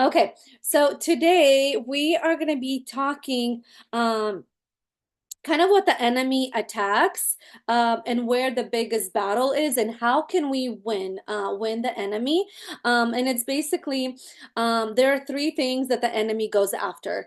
Okay, so today we are going to be talking um, kind of what the enemy attacks and where the biggest battle is and how can we win the enemy. And it's basically there are three things that the enemy goes after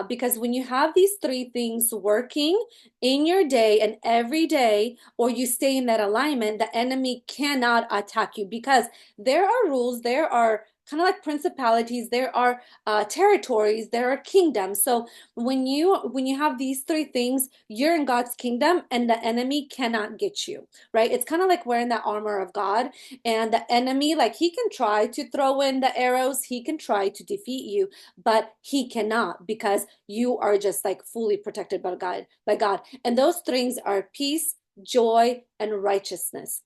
because when you have these three things working in your day and every day, or you stay in that alignment, the enemy cannot attack you because there are rules, there are kind of like principalities, there are territories, there are kingdoms. So when you have these three things, you're in God's kingdom and the enemy cannot get you, right? It's kind of like wearing that armor of God, and the enemy, like, he can try to throw in the arrows, he can try to defeat you, but he cannot because you are just like fully protected by God. And those things are peace, joy, and righteousness.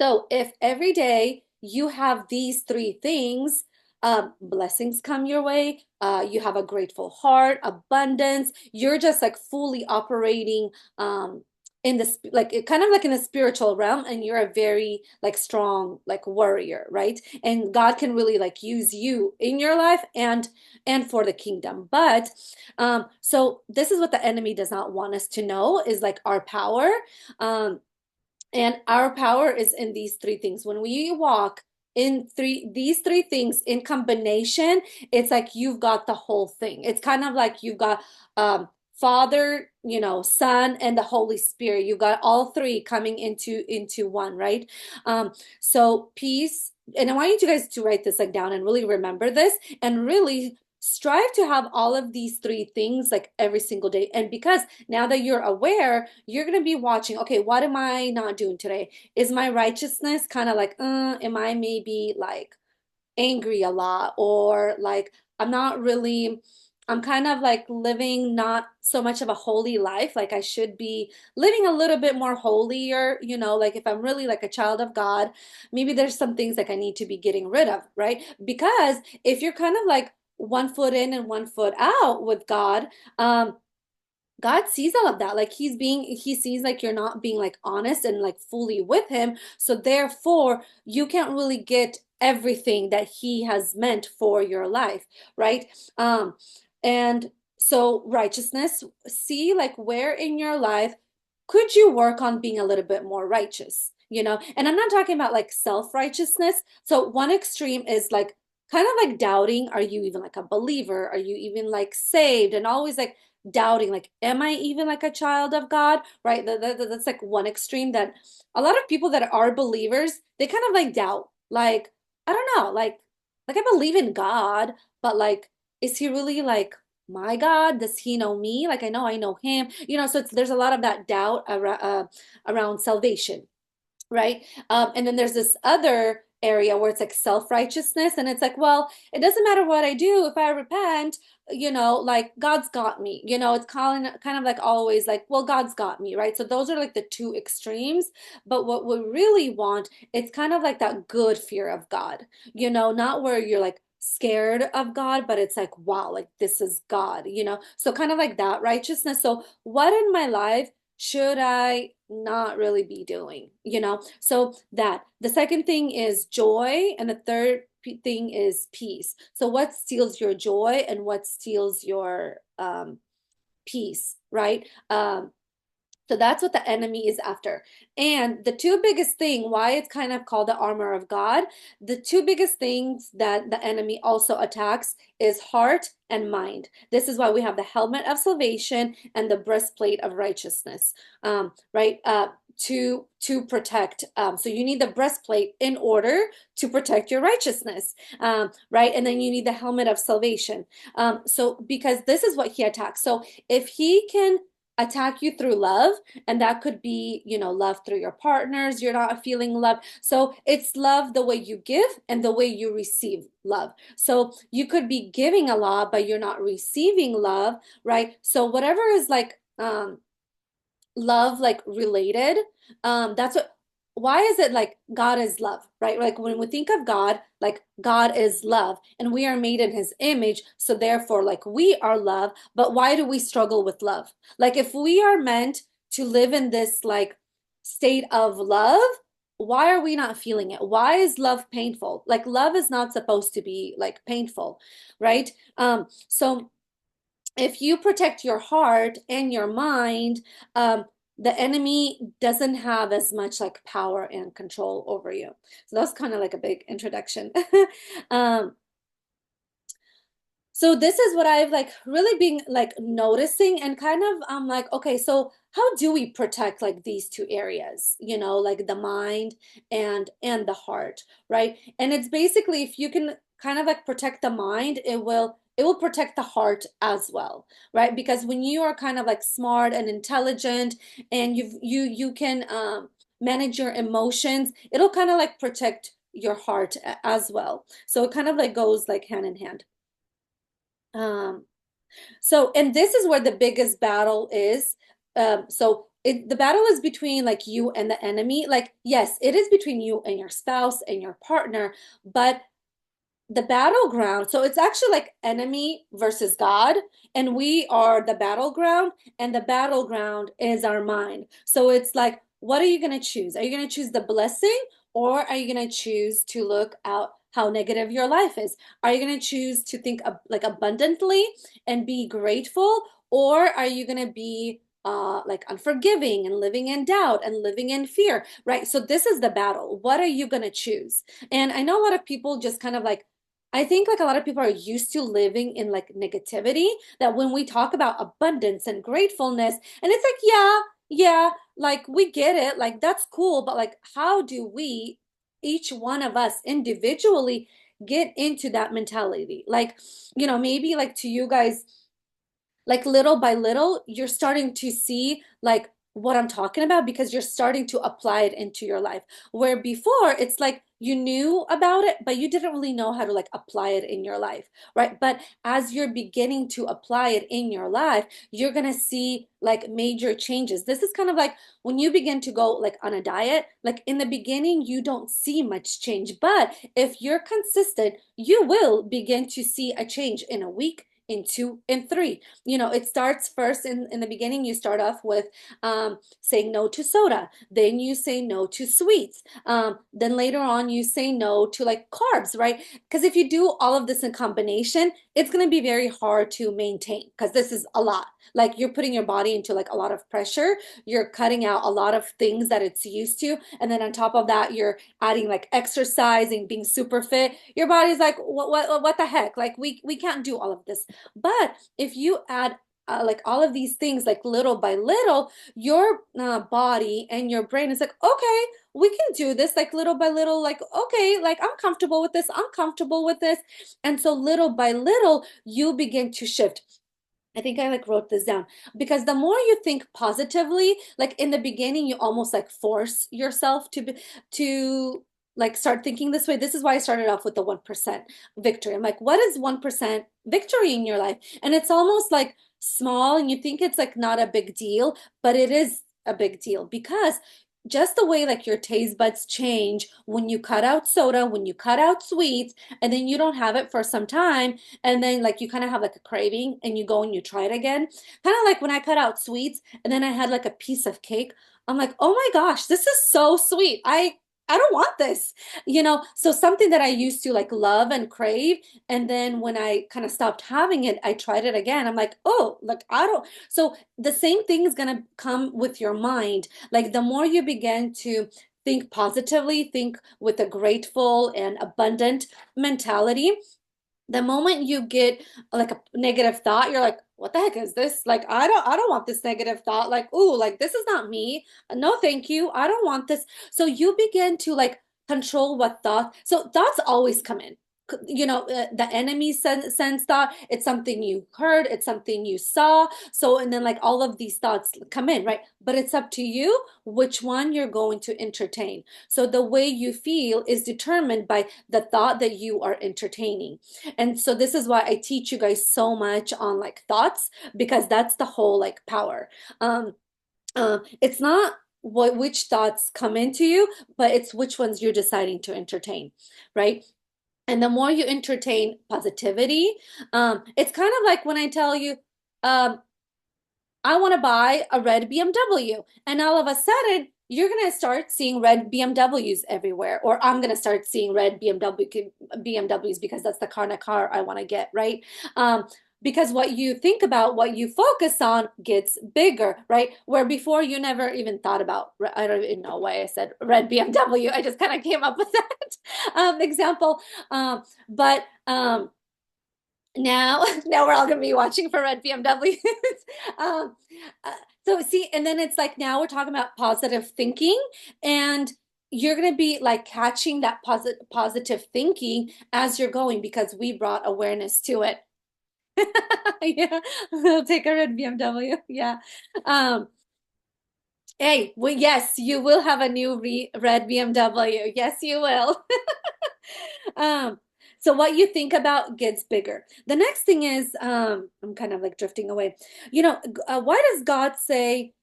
So if every day you have these three things, blessings come your way, you have a grateful heart, abundance, you're just like fully operating in the like kind of like in the spiritual realm, and you're a very like strong like warrior, right? And God can really like use you in your life and for the kingdom. But so this is what the enemy does not want us to know is like our power. And our power is in these three things. When we walk in these three things in combination, it's like you've got the whole thing. It's kind of like you've got Father, Son, and the Holy Spirit. You've got all three coming into one, right? So peace, and I want you guys to write this like down and really remember this and really strive to have all of these three things like every single day. And because now that you're aware, you're going to be watching, okay, what am I not doing today? Is my righteousness kind of like, am I maybe like angry a lot? Or like, I'm not really, I'm kind of like living not so much of a holy life. Like I should be living a little bit more holier, like if I'm really like a child of God, maybe there's some things like I need to be getting rid of, right? Because if you're kind of like one foot in and one foot out with God, God sees all of that. Like he sees like you're not being like honest and like fully with him. So therefore, you can't really get everything that he has meant for your life, right? Um, and so righteousness, see like where in your life could you work on being a little bit more righteous, And I'm not talking about like self-righteousness. So one extreme is like kind of like doubting, are you even like a believer? Are you even like saved? And always like doubting, like, am I even like a child of God? Right? That's like one extreme that a lot of people that are believers, they kind of like doubt. Like, I don't know, like I believe in God, but like, is he really like my God? Does he know me? Like I know him. So there's a lot of that doubt around salvation, right? And then there's this other area where it's like self-righteousness, and it's like, well, it doesn't matter what I do if I repent, like God's got me. It's kind of like always like, well, God's got me, right? So those are like the two extremes. But what we really want, it's kind of like that good fear of God, not where you're like scared of God, but it's like, wow, like this is God, so kind of like that righteousness. So what in my life should I not really be doing? So that the second thing is joy, and the third thing is peace. So what steals your joy and what steals your peace, right? So that's what the enemy is after. And the two biggest thing, why it's kind of called the armor of God, the two biggest things that the enemy also attacks is heart and mind. This is why we have the helmet of salvation and the breastplate of righteousness, right? To protect. So you need the breastplate in order to protect your righteousness, right? And then you need the helmet of salvation. So because this is what he attacks. So if he can attack you through love, and that could be love through your partners, you're not feeling love, so it's love the way you give and the way you receive love. So you could be giving a lot but you're not receiving love, right? So whatever is like love like related, that's what, why is it like God is love, right? Like when we think of God, like God is love and we are made in his image, so therefore like we are love. But why do we struggle with love? Like if we are meant to live in this like state of love, why are we not feeling it? Why is love painful? Like love is not supposed to be like painful, right? So if you protect your heart and your mind, the enemy doesn't have as much like power and control over you. So that's kind of like a big introduction. um, so this is what I've like really been like noticing and kind of I'm like, okay, so how do we protect like these two areas, like the mind and the heart, right? And it's basically if you can kind of like protect the mind, it will protect the heart as well, right? Because when you are kind of like smart and intelligent and you can manage your emotions, it'll kind of like protect your heart as well. So it kind of like goes like hand in hand. Um, and this is where the biggest battle is. The battle is between like you and the enemy. Like, yes, it is between you and your spouse and your partner, but the battleground. So it's actually like enemy versus God, and we are the battleground, and the battleground is our mind. So it's like, what are you going to choose? Are you going to choose the blessing, or are you going to choose to look out how negative your life is? Are you going to choose to think like abundantly and be grateful, or are you going to be like unforgiving and living in doubt and living in fear, right? So this is the battle. What are you going to choose? And I know a lot of people just kind of like I think like a lot of people are used to living in like negativity that when we talk about abundance and gratefulness, and it's like, yeah, yeah, like we get it, like that's cool, but like how do we, each one of us individually, get into that mentality? Like, maybe like to you guys, like little by little, you're starting to see like what I'm talking about because you're starting to apply it into your life. Where before it's like you knew about it, but you didn't really know how to like apply it in your life, right? But as you're beginning to apply it in your life, you're gonna see like major changes. This is kind of like when you begin to go like on a diet, like in the beginning, you don't see much change, but if you're consistent, you will begin to see a change in a week, in two, in three. It starts first in the beginning. You start off with saying no to soda, then you say no to sweets, then later on you say no to like carbs, right? Because if you do all of this in combination, it's going to be very hard to maintain because this is a lot. Like you're putting your body into like a lot of pressure, you're cutting out a lot of things that it's used to, and then on top of that you're adding like exercising, being super fit. Your body's like, what the heck, like we can't do all of this. But if you add like all of these things, like little by little, your body and your brain is like, okay, we can do this, like little by little, like, okay, like I'm comfortable with this, I'm comfortable with this. And so little by little, you begin to shift. I think I like wrote this down because the more you think positively, like in the beginning, you almost like force yourself to like start thinking this way. This is why I started off with the 1% victory. I'm like, what is 1% victory in your life? And it's almost like small and you think it's like not a big deal, but it is a big deal because just the way like your taste buds change when you cut out soda, when you cut out sweets, and then you don't have it for some time, and then like you kind of have like a craving and you go and you try it again. Kind of like when I cut out sweets and then I had like a piece of cake. I'm like, "Oh my gosh, this is so sweet. I don't want this." So something that I used to like love and crave, and then when I kind of stopped having it, I tried it again. I'm like, "Oh, like I don't." So the same thing is going to come with your mind. Like the more you begin to think positively, think with a grateful and abundant mentality, the moment you get like a negative thought, you're like, what the heck is this? Like, I don't want this negative thought. Like, ooh, like this is not me. No, thank you. I don't want this. So you begin to like control what thought. So thoughts always come in. The enemy sends thought. It's something you heard. It's something you saw. So, and then like all of these thoughts come in, right? But it's up to you which one you're going to entertain. So the way you feel is determined by the thought that you are entertaining. And so this is why I teach you guys so much on like thoughts because that's the whole like power. Um, it's not which thoughts come into you, but it's which ones you're deciding to entertain, right? And the more you entertain positivity, it's kind of like when I tell you, um, I want to buy a red BMW, and all of a sudden you're gonna start seeing red BMWs everywhere, or I'm gonna start seeing red BMWs because that's the kind of car I want to get, right? Because what you think about, what you focus on gets bigger, right? Where before you never even thought about, I don't even know why I said red BMW. I just kind of came up with that example. But now, now we're all gonna be watching for red BMWs. um, uh, so see, and then it's like now we're talking about positive thinking, and you're gonna be like catching that positive thinking as you're going because we brought awareness to it. Yeah, I'll take a red BMW. Yeah. Um, hey, well, yes, you will have a new re red BMW. Yes, you will. Um, so what you think about gets bigger. The next thing is, I'm kind of like drifting away. Why does God say,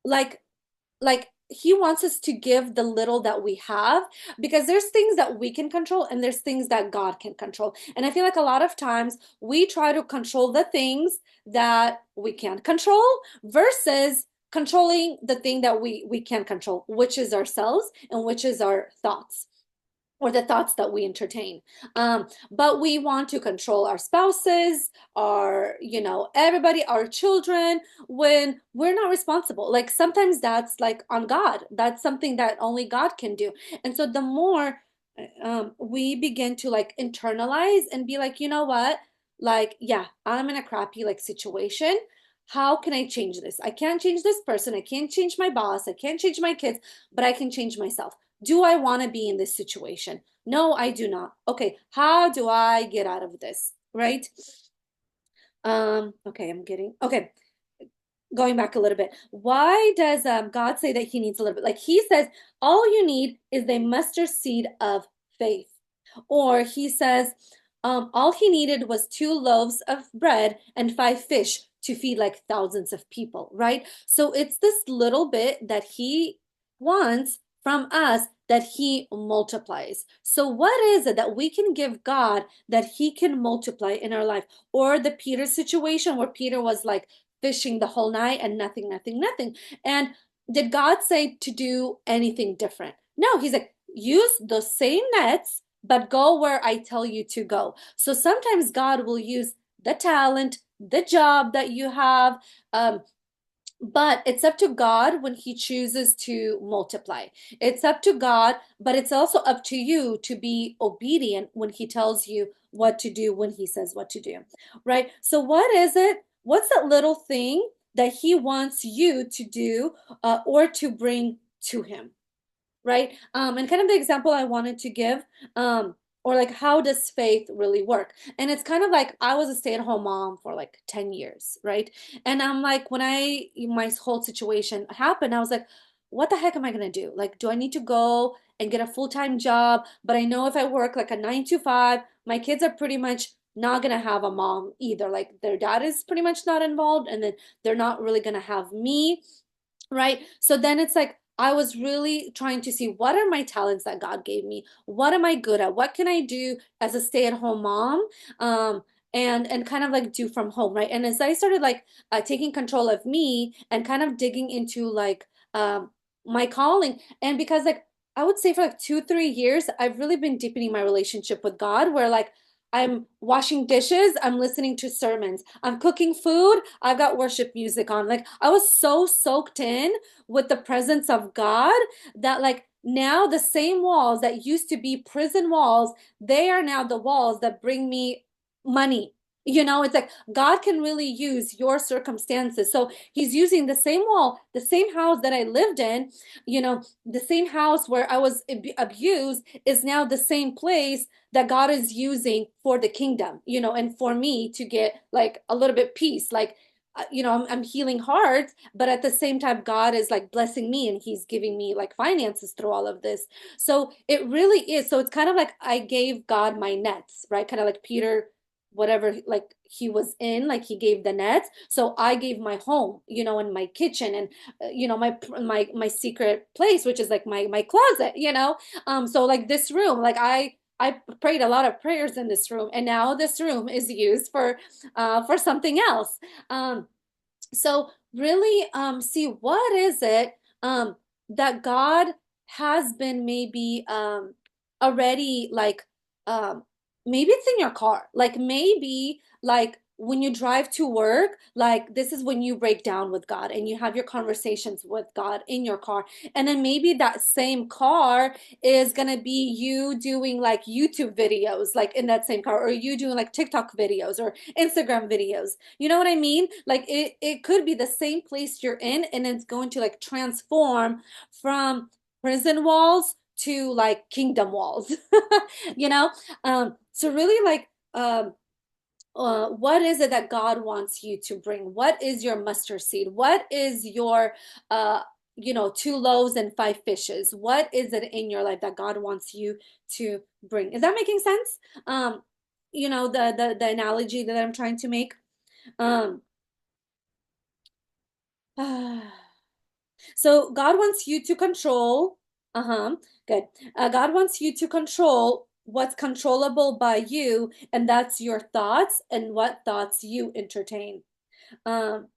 like, like he wants us to give the little that we have because there's things that we can control and there's things that God can control. And I feel like a lot of times we try to control the things that we can't control versus controlling the thing that we can control, which is ourselves and which is our thoughts or the thoughts that we entertain. But we want to control our spouses, everybody, our children, when we're not responsible. Like sometimes that's like on God. That's something that only God can do. And so the more we begin to like internalize and be like, you know what? Like, yeah, I'm in a crappy like situation. How can I change this? I can't change this person. I can't change my boss. I can't change my kids, but I can change myself. Do I want to be in this situation? No, I do not. Okay, how do I get out of this? Right? Okay, okay, going back a little bit. Why does God say that he needs a little bit? Like he says, all you need is a mustard seed of faith. Or he says, all he needed was 2 loaves of bread and 5 fish to feed like thousands of people, right? So it's this little bit that he wants from us that he multiplies. So what is it that we can give God that he can multiply in our life? Or the Peter situation where Peter was like fishing the whole night and nothing, nothing, nothing. And did God say to do anything different? No, he's like, use the same nets, but go where I tell you to go. So sometimes God will use the talent, the job that you have, but it's up to God when He chooses to multiply. It's up to God, but it's also up to you to be obedient when He tells you what to do, when He says what to do, right? So, what is it? What's that little thing that He wants you to do or to bring to Him? Right? And kind of the example I wanted to give, or like how does faith really work? And it's kind of like I was a stay-at-home mom for like 10 years, right? And I'm like, when my whole situation happened, I was like, what the heck am I gonna do? Like, do I need to go and get a full-time job? But I know if I work like a 9 to 5, my kids are pretty much not gonna have a mom either. Like their dad is pretty much not involved, and then they're not really gonna have me, right? So then it's like I was really trying to see what are my talents that God gave me? What am I good at? What can I do as a stay-at-home mom? Um, and kind of like do from home, right? And as I started like taking control of me and kind of digging into like my calling, and because like I would say for like 2, 3 years, I've really been deepening my relationship with God, where like I'm washing dishes, I'm listening to sermons. I'm cooking food, I've got worship music on. Like I was so soaked in with the presence of God that like now the same walls that used to be prison walls, they are now the walls that bring me money. It's like God can really use your circumstances. So he's using the same wall, the same house that I lived in, the same house where I was abused is now the same place that God is using for the kingdom, and for me to get like a little bit peace. Like, I'm healing hearts, but at the same time, God is like blessing me and He's giving me like finances through all of this. So it really is. So it's kind of like I gave God my nets, right? Kind of like Peter, whatever, like he was in, like he gave the nets. So I gave my home, and my kitchen and, my secret place, which is like my closet, So like this room, like I prayed a lot of prayers in this room, and now this room is used for something else. So really see what is it that God has been maybe already like um maybe it's in your car. Like maybe like when you drive to work, like this is when you break down with God and you have your conversations with God in your car. And then maybe that same car is gonna be you doing like YouTube videos, like in that same car, or you doing like TikTok videos or Instagram videos. You know what I mean? Like it could be the same place you're in, and it's going to like transform from prison walls to like kingdom walls. You know? So really like what is it that God wants you to bring? What is your mustard seed? What is your uh two loaves and five fishes? What is it in your life that God wants you to bring? Is that making sense? The analogy that I'm trying to make. Um so God wants you to control, uh-huh, good. God wants you to control what's controllable by you, and that's your thoughts and what thoughts you entertain. Um,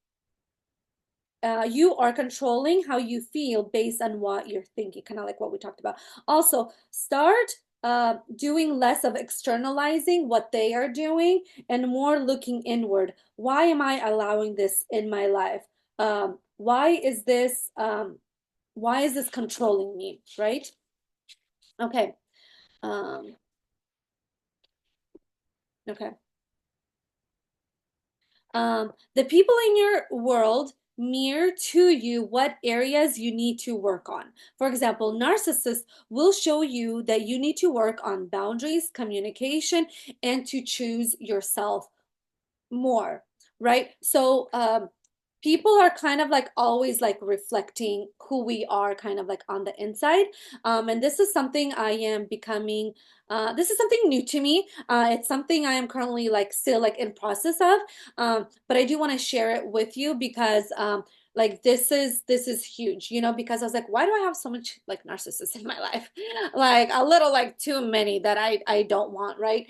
you are controlling how you feel based on what you're thinking, kind of like what we talked about. Also, start doing less of externalizing what they are doing and more looking inward. Why am I allowing this in my life? Why is this controlling me, right? Okay. Um, okay. The people in your world mirror to you what areas you need to work on. For example, narcissists will show you that you need to work on boundaries, communication, and to choose yourself more, right? So people are kind of like always like reflecting who we are kind of like on the inside. And this is something I am becoming this is something new to me. It's something I am currently like still like in process of. But I do want to share it with you because like this is huge, because I was like, why do I have so much like narcissists in my life? Like a little like too many that I don't want, right?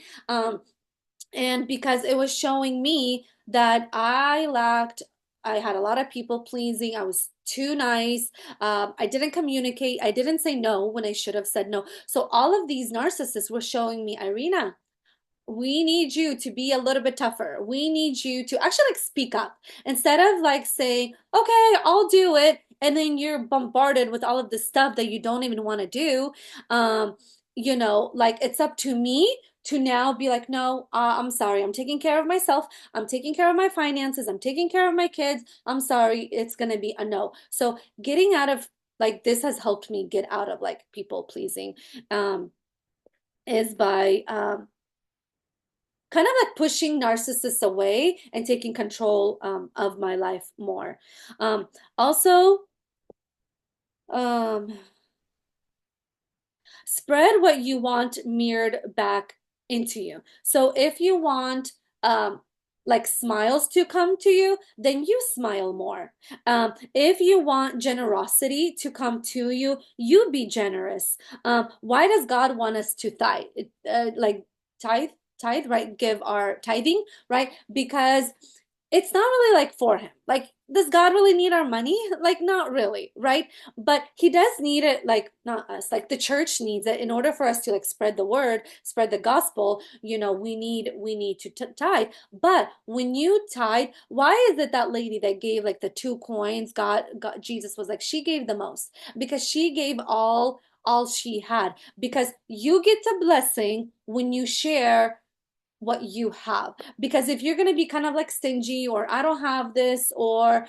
And because it was showing me that I had a lot of people pleasing. I was too nice. I didn't communicate. I didn't say no when I should have said no. So all of these narcissists were showing me, Irina, we need you to be a little bit tougher. We need you to actually like speak up instead of like saying, okay, I'll do it. And then you're bombarded with all of the stuff that you don't even want to do. Um, like it's up to me to now be like, no, I'm sorry. I'm taking care of myself. I'm taking care of my finances. I'm taking care of my kids. I'm sorry. It's going to be a no. So getting out of like this has helped me get out of like people pleasing um, is by kind of like pushing narcissists away and taking control of my life more. Also, um, spread what you want mirrored back into you. So if you want like smiles to come to you, then you smile more. If you want generosity to come to you, you be generous. Why does God want us to tithe? Like tithe, tithe, right? Give our tithing, right? Because it's not really like for him. Like, does God really need our money? Like, not really, right? But he does need it, like not us, like the church needs it in order for us to like spread the word, spread the gospel. We need to tithe. But when you tithe, why is it that lady that gave like the 2 coins, God, Jesus was like she gave the most because she gave all she had because you get the blessing when you share what you have. Because if you're going to be kind of like stingy or I don't have this or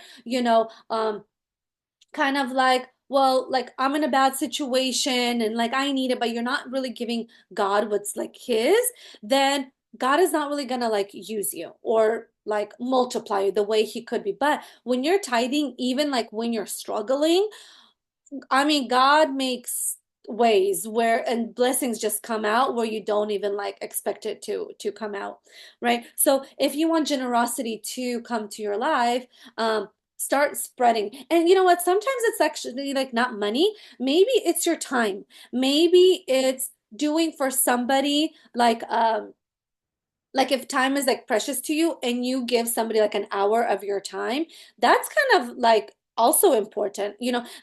kind of like, well, like I'm in a bad situation and like I need it, but you're not really giving God what's like his, then God is not really gonna like use you or like multiply you the way he could be. But when you're tithing, even like when you're struggling, I mean, God makes ways where and blessings just come out where you don't even like expect it to come out, right? So if you want generosity to come to your life, start spreading. And you know what? Sometimes it's actually like not money. Maybe it's your time. Maybe it's doing for somebody like Like if time is like precious to you and you give somebody like an hour of your time, that's kind of like also important,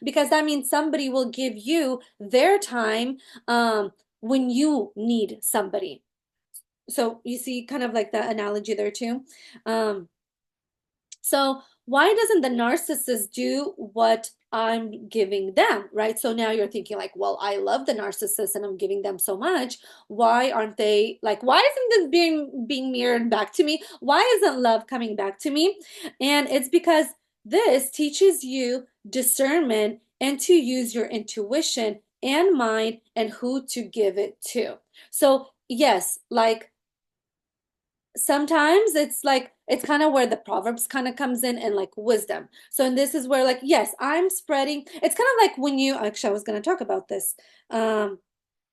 because that means somebody will give you their time when you need somebody. So you see kind of like the analogy there too. Um, so why doesn't the narcissist do what I'm giving them, right? So now you're thinking like, well, I love the narcissist and I'm giving them so much. Why aren't they like, why isn't this being mirrored back to me? Why isn't love coming back to me? And it's because this teaches you discernment and to use your intuition and mind and who to give it to. So yes, like sometimes it's like it's kind of where the proverbs kind of comes in and like wisdom. So and this is where like yes, I'm spreading. It's kind of like when you actually I was going to talk about this. um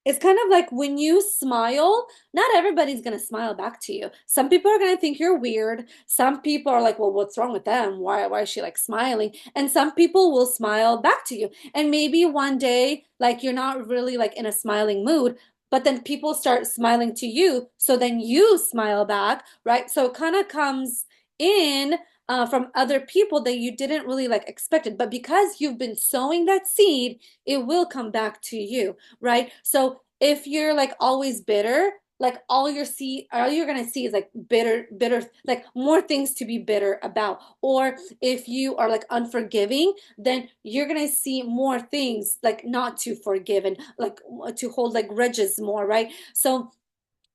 it's kind of like when you smile, not everybody's going to smile back to you. Some people are going to think you're weird. Some people are like, well, what's wrong with them? Why is she like smiling? And some people will smile back to you. And maybe one day, like you're not really like in a smiling mood, but then people start smiling to you. So then you smile back, right? So it kind of comes in from other people that you didn't really like expected. But because you've been sowing that seed, it will come back to you, right? So if you're like always bitter, like all you're gonna see is like bitter, like more things to be bitter about. Or if you are like unforgiving, then you're gonna see more things like not to forgive and like to hold like grudges more, right? So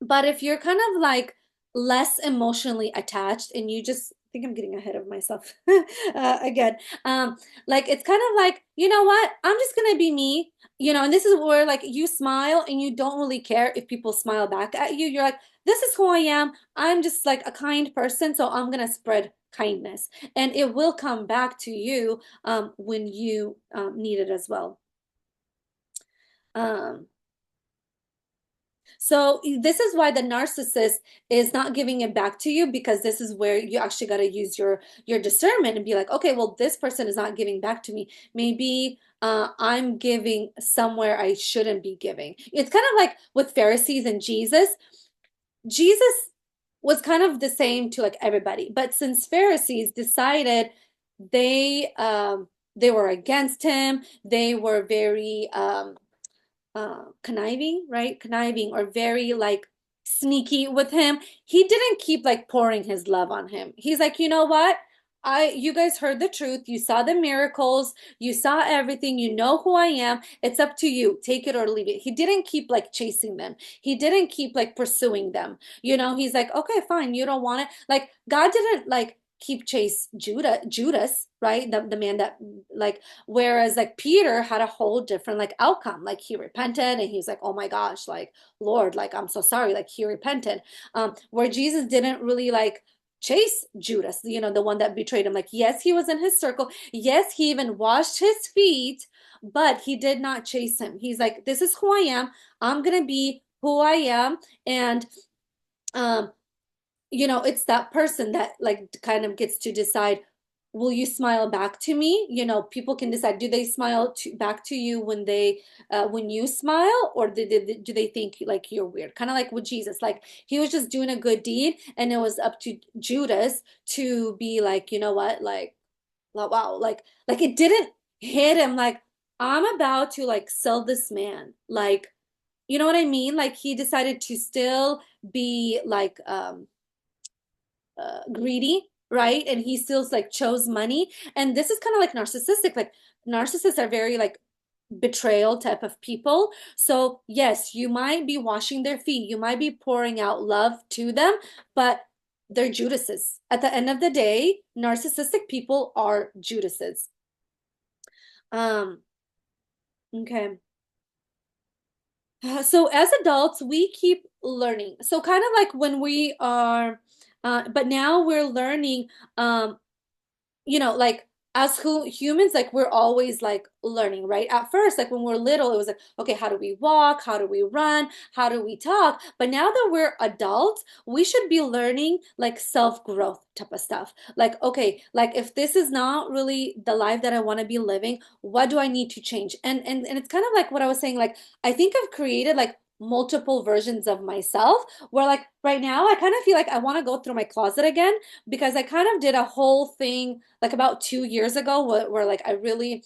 but if you're kind of like less emotionally attached and you just I think I'm getting ahead of myself again. Um, like it's kind of like, you know what? I'm just gonna be me, and this is where like you smile and you don't really care if people smile back at you. You're like, this is who I am. I'm just like a kind person, so I'm gonna spread kindness, and it will come back to you when you need it as well. Um, So this is why the narcissist is not giving it back to you because this is where you actually got to use your discernment and be like, okay, well, this person is not giving back to me. Maybe I'm giving somewhere I shouldn't be giving. It's kind of like with Pharisees and Jesus. Jesus was kind of the same to like everybody, but since Pharisees decided they were against him, they were very conniving, right? Conniving or very like sneaky with him. He didn't keep like pouring his love on him. He's like, you know what? You guys heard the truth. You saw the miracles. You saw everything. You know who I am. It's up to you. Take it or leave it. He didn't keep like chasing them. He didn't keep like pursuing them. He's like, okay, fine. You don't want it. Like God didn't like keep chase Judas, right? The man that like whereas like Peter had a whole different like outcome. Like he repented and he was like, oh my gosh, like Lord, like I'm so sorry. Like he repented. Where Jesus didn't really like chase Judas, the one that betrayed him. Like, yes, he was in his circle. Yes, he even washed his feet, but he did not chase him. He's like, this is who I am. I'm gonna be who I am. And um it's that person that like kind of gets to decide, will you smile back to me? People can decide, do they smile back to you when you smile, or do they think like you're weird? Kind of like with Jesus, like he was just doing a good deed and it was up to Judas to be like, you know what, like wow, like it didn't hit him like I'm about to like sell this man, like you know what I mean? Like he decided to still be like greedy, right? And he still like chose money. And this is kind of like narcissistic. Like narcissists are very like betrayal type of people. So yes, you might be washing their feet, you might be pouring out love to them, but they're Judases. At the end of the day, narcissistic people are Judases. Um, okay. So as adults, we keep learning. So kind of like when we are, but now we're learning like as who humans, like we're always like learning, right? At first, like when we're little, it was like, okay, how do we walk? How do we run? How do we talk? But now that we're adults, we should be learning like self-growth type of stuff. Like, okay, like if this is not really the life that I want to be living, what do I need to change? And it's kind of like what I was saying, like I think I've created like multiple versions of myself where like right now I kind of feel like I want to go through my closet again because I kind of did a whole thing like about 2 years ago where like I really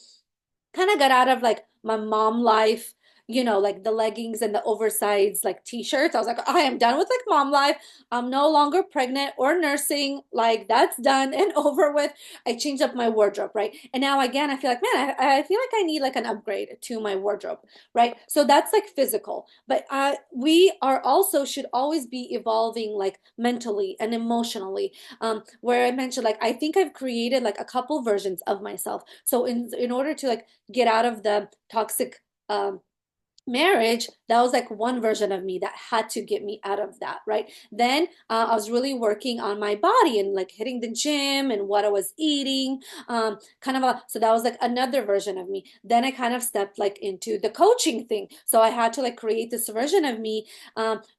kind of got out of like my mom life, like the leggings and the oversized like t-shirts. I was like, I am done with like mom life. I'm no longer pregnant or nursing. Like that's done and over with. I changed up my wardrobe, right? And now again, I feel like, man, I feel like I need like an upgrade to my wardrobe, right? So that's like physical, but we are also should always be evolving like mentally and emotionally. Where I mentioned like I think I've created like a couple versions of myself. So in order to like get out of the toxic marriage, that was like one version of me that had to get me out of that, right? Then I was really working on my body and like hitting the gym and what I was eating, kind of so that was like another version of me. Then I kind of stepped like into the coaching thing, so I had to like create this version of me,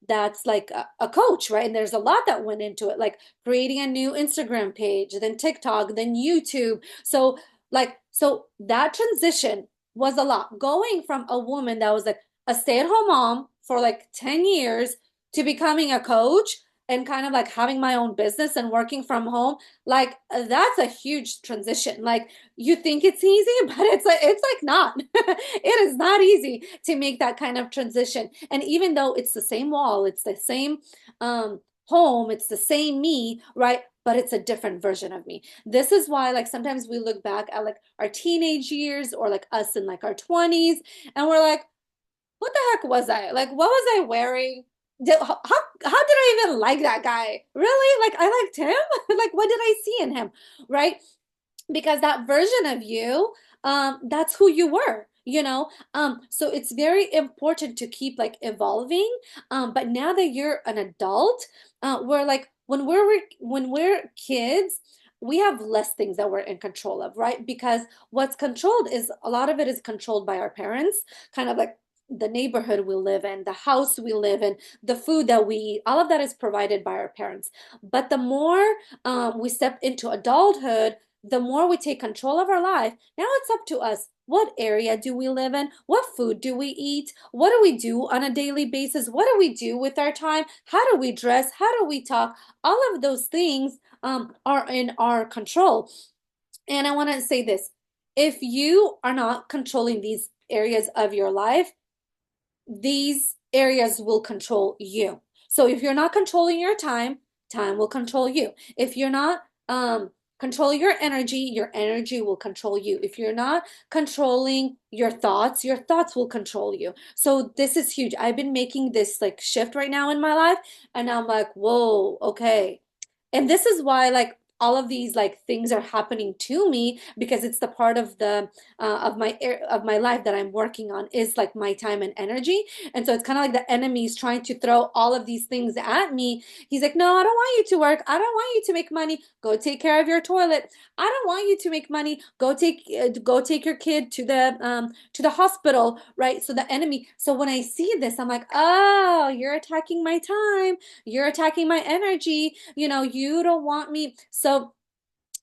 that's like a coach, right? And there's a lot that went into it, like creating a new Instagram page, then TikTok, then YouTube. So that transition was a lot. Going from a woman that was like a stay-at-home mom for like 10 years to becoming a coach and kind of like having my own business and working from home, like that's a huge transition. Like you think it's easy, but it's like not. It is not easy to make that kind of transition. And even though it's the same wall, it's the same home, it's the same me, right? But it's a different version of me. This is why like sometimes we look back at like our teenage years or like us in like our 20s and we're like, what the heck was I? Like what was I wearing? How did I even like that guy? Really? Like I liked him? Like what did I see in him? Right? Because that version of you, that's who you were, so it's very important to keep like evolving, but now that you're an adult, we're like when we're kids, we have less things that we're in control of, right? Because what's controlled is a lot of it is controlled by our parents, kind of like the neighborhood we live in, the house we live in, the food that we eat, all of that is provided by our parents. But the more we step into adulthood, the more we take control of our life. Now it's up to us. What area do we live in? What food do we eat? What do we do on a daily basis? What do we do with our time? How do we dress? How do we talk? All of those things are in our control. And I want to say this. If you are not controlling these areas of your life, these areas will control you. So if you're not controlling your time, time will control you. If you're not controlling your energy will control you. If you're not controlling your thoughts will control you. So this is huge. I've been making this like shift right now in my life, and I'm like, whoa, okay. And this is why like all of these like things are happening to me because it's the part of the of my life that I'm working on is like my time and energy. And so it's kind of like the enemy's trying to throw all of these things at me. He's like, no, I don't want you to work. I don't want you to make money. Go take care of your toilet. I don't want you to make money. Go take your kid to the hospital, right? So the enemy. So when I see this, I'm like, oh, you're attacking my time. You're attacking my energy. You don't want me. So,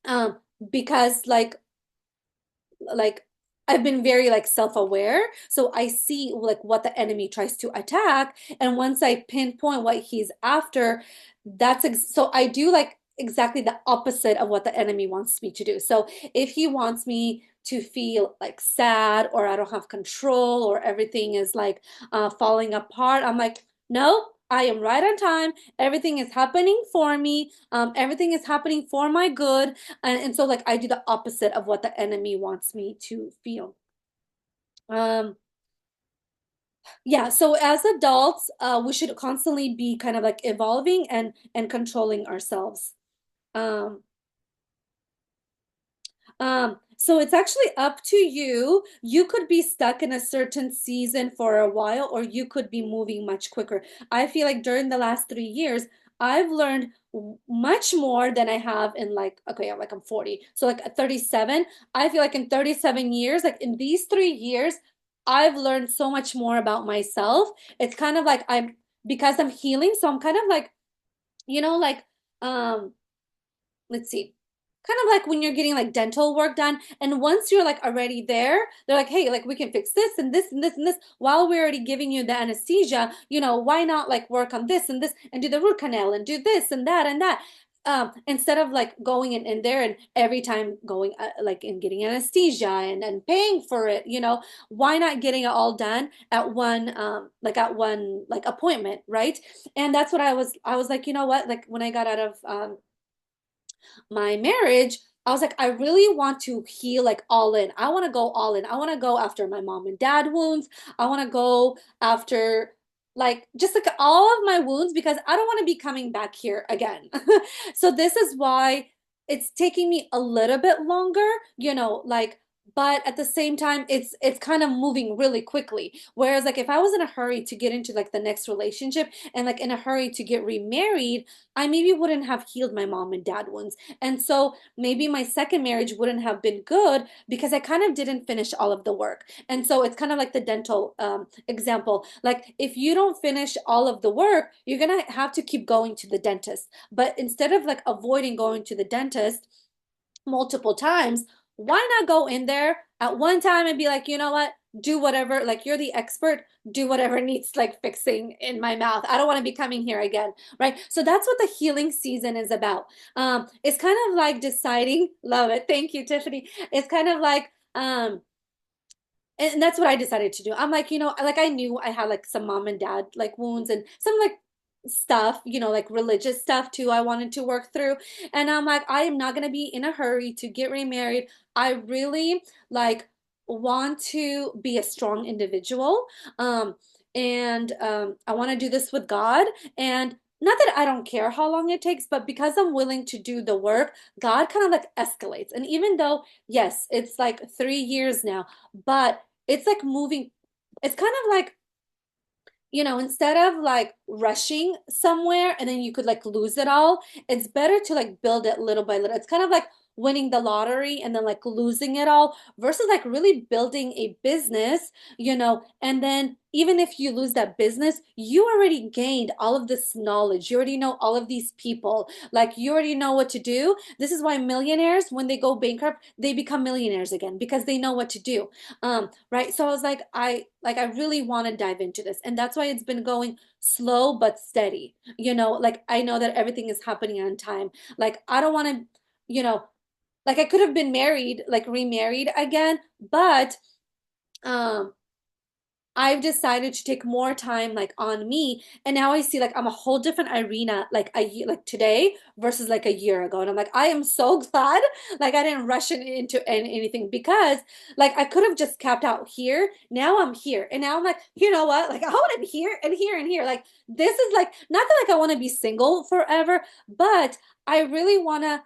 um, because like I've been very like self-aware, so I see like what the enemy tries to attack, and once I pinpoint what he's after, so I do like exactly the opposite of what the enemy wants me to do. So if he wants me to feel like sad or I don't have control or everything is like falling apart, I'm like, no, I am right on time. Everything is happening for me. Everything is happening for my good. And so like I do the opposite of what the enemy wants me to feel. Um, yeah, so as adults, we should constantly be kind of like evolving and controlling ourselves. Um, so it's actually up to you. You could be stuck in a certain season for a while, or you could be moving much quicker. I feel like during the last 3 years, I've learned much more than I have in like, okay, like I'm 40. So like at 37, I feel like in 37 years, like in these 3 years, I've learned so much more about myself. It's kind of like because I'm healing, so I'm kind of like, like, um, let's see. kind of like when you're getting like dental work done. And once you're like already there, they're like, hey, like we can fix this and this and this and this while we're already giving you the anesthesia, why not like work on this and this and do the root canal and do this and that and that. Instead of like going in there and every time going like and getting anesthesia and paying for it, why not getting it all done at one like appointment, right? And that's what I was like, you know what, like when I got out of my marriage, I was like, I really want to heal like all in. I want to go all in. I want to go after my mom and dad wounds. I want to go after like just like all of my wounds because I don't want to be coming back here again. So this is why it's taking me a little bit longer, like but at the same time it's kind of moving really quickly. Whereas like if I was in a hurry to get into like the next relationship and like in a hurry to get remarried, I maybe wouldn't have healed my mom and dad wounds. And so maybe my second marriage wouldn't have been good because I kind of didn't finish all of the work. And so it's kind of like the dental example. Like if you don't finish all of the work, you're going to have to keep going to the dentist. But instead of like avoiding going to the dentist multiple times, why not go in there at one time and be like, you know what? Do whatever, like you're the expert, do whatever needs like fixing in my mouth. I don't want to be coming here again, right? So that's what the healing season is about. It's kind of like deciding, love it. Thank you, Tiffany. It's kind of like and that's what I decided to do. I'm like, like I knew I had like some mom and dad like wounds and some like stuff, like religious stuff too, I wanted to work through. And I'm like, I am not going to be in a hurry to get remarried. I really like want to be a strong individual. And I want to do this with God. And not that I don't care how long it takes, but because I'm willing to do the work, God kind of like escalates. And even though, yes, it's like 3 years now, but it's like moving. It's kind of like, instead of like rushing somewhere and then you could like lose it all, it's better to like build it little by little. It's kind of like winning the lottery and then like losing it all versus like really building a business, and then even if you lose that business, you already gained all of this knowledge. You already know all of these people. Like you already know what to do. This is why millionaires, when they go bankrupt, they become millionaires again because they know what to do. Right. So I was like, I really want to dive into this. And that's why it's been going slow but steady. Like I know that everything is happening on time. Like I don't want to, you know, like I could have been married, like remarried again, but um I've decided to take more time like on me, and now I see like I'm a whole different arena like like today versus like a year ago, and I'm like I am so glad like I didn't rush into anything because like I could have just capped out here. Now I'm here, and now I'm like, you know what, like I want to be here and here and here. Like this is like not that like I want to be single forever, but I really want to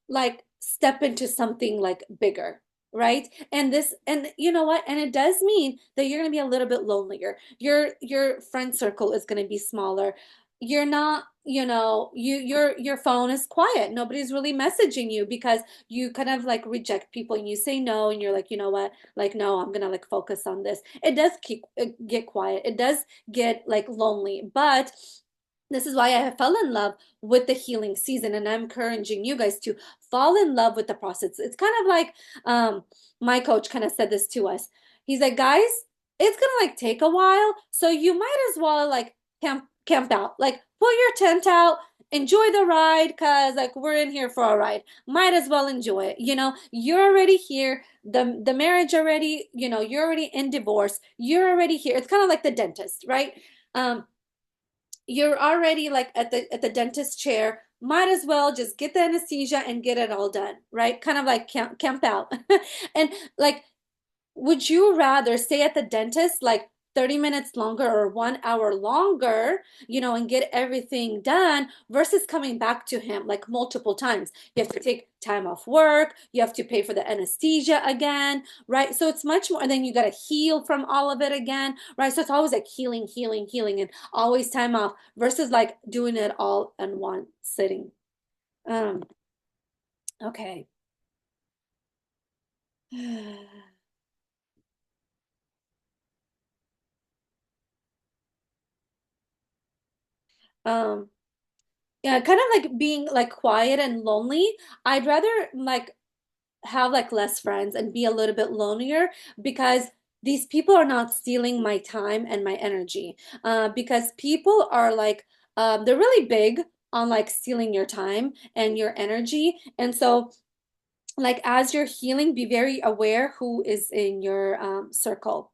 like step into something like bigger, right? And this, and you know what, and it does mean that you're going to be a little bit lonelier. Your friend circle is going to be smaller. You're not, your phone is quiet. Nobody's really messaging you because you kind of like reject people and you say no, and you're like, you know what, like no, I'm gonna like focus on this. It does keep get quiet. It does get like lonely, but this is why I fell in love with the healing season, and I'm encouraging you guys to fall in love with the process. It's kind of like my coach kind of said this to us. He's like, guys, it's gonna like take a while, so you might as well like camp out. Like pull your tent out, enjoy the ride, cause like we're in here for a ride. Might as well enjoy it. You're already here. The marriage already, you're already in divorce. You're already here. It's kind of like the dentist, right? Um, you're already like at the dentist chair, might as well just get the anesthesia and get it all done, right? Kind of like camp out. And like, would you rather stay at the dentist like 30 minutes longer or 1 hour longer, and get everything done versus coming back to him like multiple times? You have to take time off work, you have to pay for the anesthesia again, right? So it's much more, and then you got to heal from all of it again, right? So it's always like healing, healing, healing, and always time off versus like doing it all in one sitting. Um, okay. Um, yeah, kind of like being like quiet and lonely. I'd rather like have like less friends and be a little bit lonelier because these people are not stealing my time and my energy. Because people are like, they're really big on like stealing your time and your energy. And so, like, as you're healing, be very aware who is in your circle.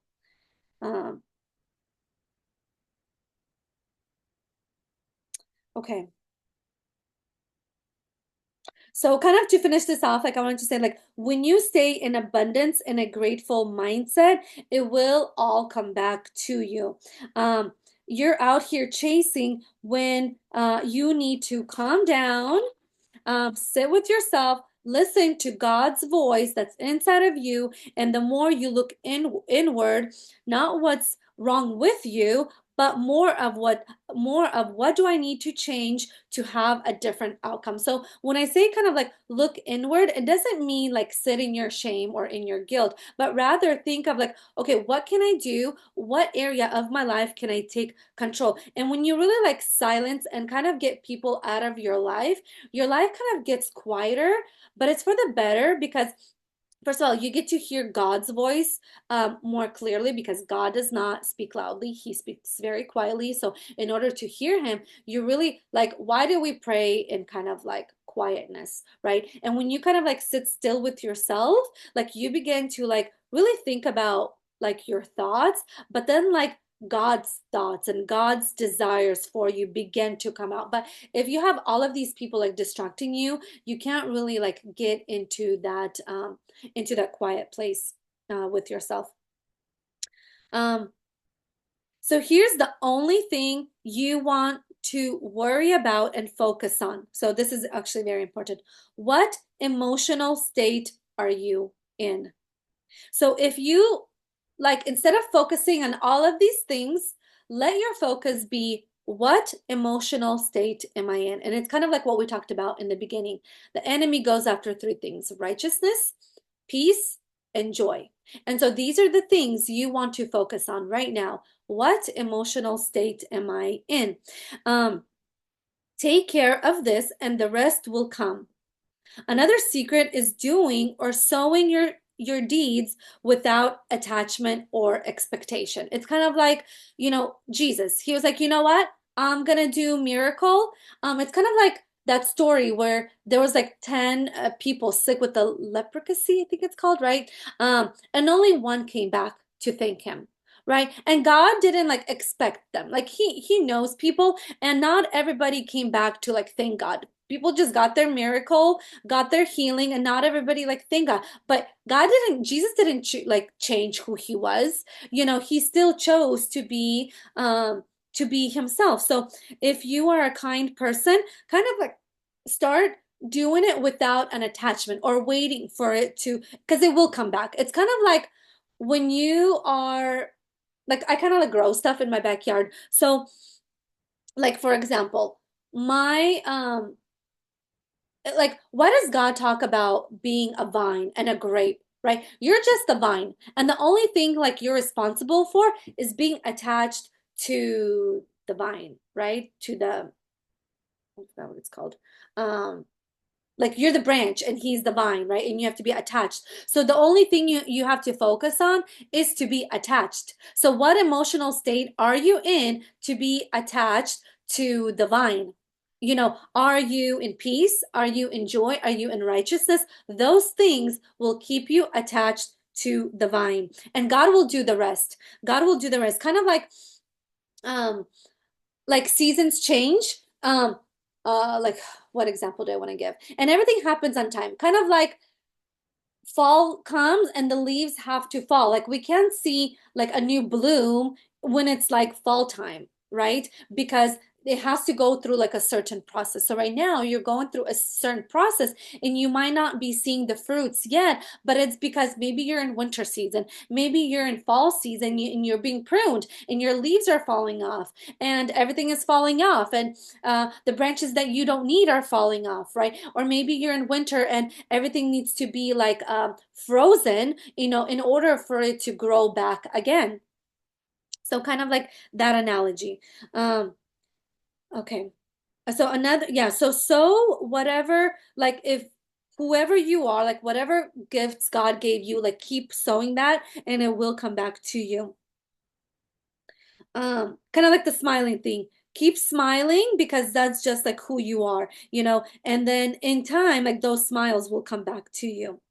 Um, okay. So, kind of to finish this off, like I wanted to say, like when you stay in abundance and a grateful mindset, it will all come back to you. Um, you're out here chasing when you need to calm down, sit with yourself, listen to God's voice that's inside of you, and the more you look inward, not what's wrong with you, but more of what do I need to change to have a different outcome. So when I say kind of like look inward, it doesn't mean like sit in your shame or in your guilt, but rather think of like, okay, what can I do? What area of my life can I take control? And when you really like silence and kind of get people out of your life kind of gets quieter, but it's for the better because first of all, you get to hear God's voice more clearly because God does not speak loudly. He speaks very quietly. So, in order to hear Him, you really like, why do we pray in kind of like quietness, right? And when you kind of like sit still with yourself, like you begin to like really think about like your thoughts, but then like God's thoughts and God's desires for you begin to come out. But if you have all of these people like distracting you, you can't really like get into that quiet place with yourself. Um, so here's the only thing you want to worry about and focus on. So this is actually very important. What emotional state are you in? So if you like, instead of focusing on all of these things, let your focus be what emotional state am I in? And it's kind of like what we talked about in the beginning. The enemy goes after three things: righteousness, peace, and joy. And so these are the things you want to focus on right now. What emotional state am I in? Um, take care of this, and the rest will come. Another secret is doing or sowing your deeds without attachment or expectation. It's kind of like, Jesus. He was like, "You know what? I'm gonna do miracle." It's kind of like that story where there was like 10 people sick with the leprosy, I think it's called, right? And only one came back to thank him. Right? And God didn't like expect them. Like he knows people, and not everybody came back to like thank God. People just got their miracle, got their healing, and not everybody like thank God. But Jesus didn't like change who he was. He still chose to be himself. So if you are a kind person, kind of like start doing it without an attachment or waiting for it to, because it will come back. It's kind of like when you are like, I kind of like grow stuff in my backyard. So like for example, my like why does God talk about being a vine and a grape, right? You're just a vine, and the only thing like you're responsible for is being attached to the vine, right? To the, I forgot what it's called. um like you're the branch and he's the vine, right? And you have to be attached. So the only thing you have to focus on is to be attached. So what emotional state are you in to be attached to the vine? Are you in peace? Are you in joy? Are you in righteousness? Those things will keep you attached to the vine, and God will do the rest. God will do the rest. Kind of um like seasons change. Like what example do I want to give? And everything happens on time. Kind of like fall comes and the leaves have to fall. Like we can't see like a new bloom when it's like fall time, right? Because it has to go through like a certain process. So right now you're going through a certain process and you might not be seeing the fruits yet, but it's because maybe you're in winter season, maybe you're in fall season and you're being pruned and your leaves are falling off and everything is falling off, and the branches that you don't need are falling off, right? Or maybe you're in winter and everything needs to be like frozen, in order for it to grow back again. So kind of like that analogy. Um, okay. So another, yeah, so whatever, like if whoever you are, like whatever gifts God gave you, like keep sowing that and it will come back to you. Kind of like the smiling thing. Keep smiling because that's just like who you are, and then in time, like those smiles will come back to you.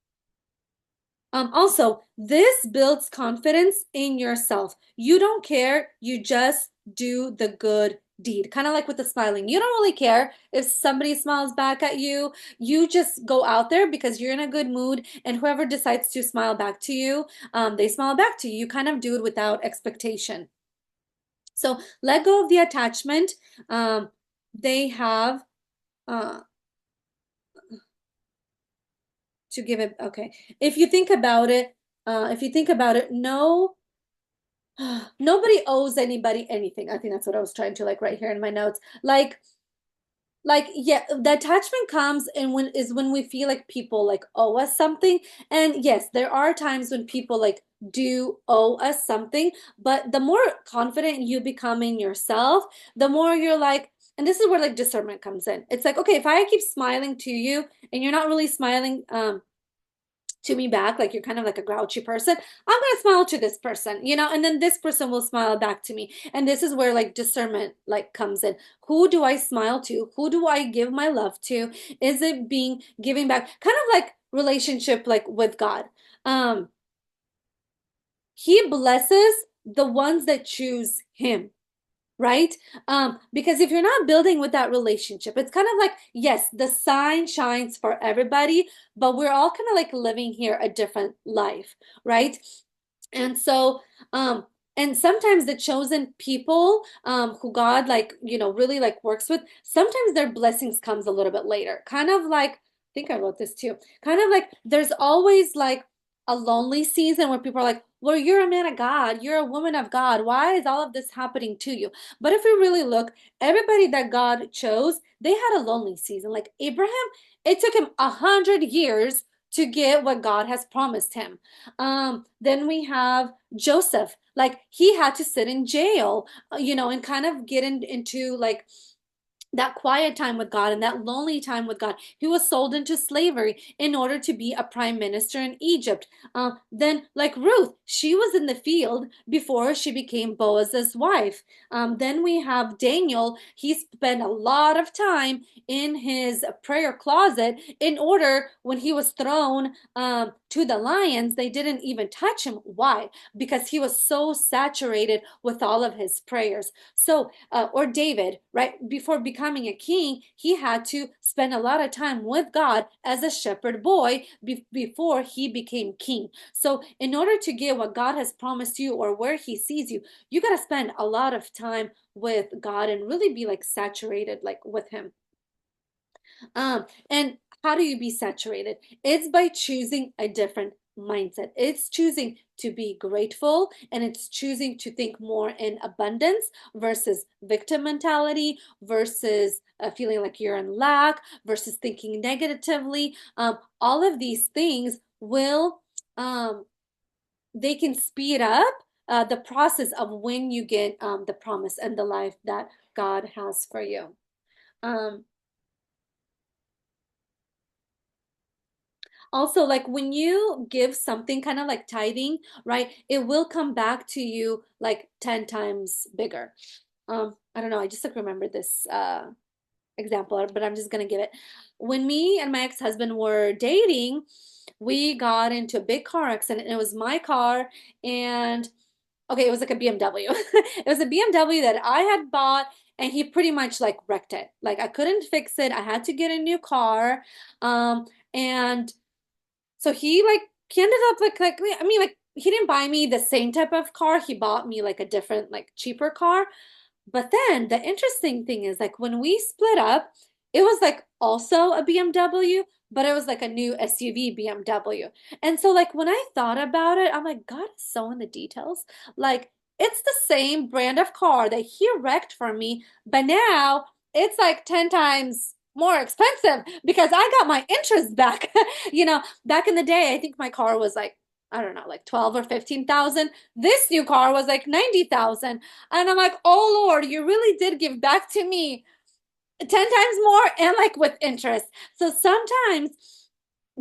Also, this builds confidence in yourself. You don't care, you just do the good deed. Kind of like with the smiling. You don't really care if somebody smiles back at you. You just go out there because you're in a good mood, and whoever decides to smile back to you, they smile back to you. You kind of do it without expectation. So let go of the attachment. Um, they have uh, to give it, okay. If you think about it, no. Nobody owes anybody anything. I think that's what I was trying to like right here in my notes. Yeah, the attachment comes and when we feel like people like owe us something. And yes, there are times when people like do owe us something, but the more confident you become in yourself, the more you're like, and this is where like discernment comes in. It's like, okay, if I keep smiling to you and you're not really smiling, to me back, like you're kind of like a grouchy person, I'm gonna smile to this person, and then this person will smile back to me. And this is where like discernment like comes in. Who do I smile to? Who do I give my love to? Is it being giving back? Kind of like relationship like with God. Um, he blesses the ones that choose him, right? Because if you're not building with that relationship, it's kind of like, yes, the sign shines for everybody, but we're all kind of like living here a different life, right? And so, and sometimes the chosen people, who God like, really like works with, sometimes their blessings comes a little bit later. Kind of like, I think I wrote this too. Kind of like there's always like a lonely season where people are like, well, you're a man of God, you're a woman of God. Why is all of this happening to you? But if we really look, everybody that God chose, they had a lonely season. Like Abraham, it took him 100 years to get what God has promised him. Then we have Joseph. Like he had to sit in jail, and kind of get into like that quiet time with God and that lonely time with God. He was sold into slavery in order to be a prime minister in Egypt. Then, like Ruth, she was in the field before she became Boaz's wife. Then we have Daniel. He spent a lot of time in his prayer closet in order when he was thrown to the lions, they didn't even touch him. Why? Because he was so saturated with all of his prayers. So, or David, right? Before becoming a king, he had to spend a lot of time with God as a shepherd boy before he became king. So, in order to get what God has promised you or where he sees you, you got to spend a lot of time with God and really be like saturated like with him. And how do you be saturated? It's by choosing a different mindset. It's choosing to be grateful and it's choosing to think more in abundance versus victim mentality versus feeling like you're in lack versus thinking negatively. All of these things will, um, they can speed up the process of when you get the promise and the life that God has for you. Um, Also, like when you give something kind of like tithing, right? It will come back to you like 10 times bigger. I don't know, I just like remember this example, but I'm just gonna give it. When me and my ex-husband were dating, we got into a big car accident. And it was my car and okay, it was like a BMW. It was a BMW that I had bought and he pretty much like wrecked it. Like I couldn't fix it. I had to get a new car. And so he ended up like I mean like he didn't buy me the same type of car. He bought me like a different like cheaper car. But then the interesting thing is like when we split up, it was like also a BMW, but it was like a new SUV BMW. And so like when I thought about it, I'm like, God is so in the details. Like it's the same brand of car that he wrecked for me, but now it's like 10 times more expensive because I got my interest back. Back in the day, I think my car was like, I don't know, like 12 or 15,000. This new car was like 90,000. And I'm like, oh Lord, you really did give back to me 10 times more and like with interest. So sometimes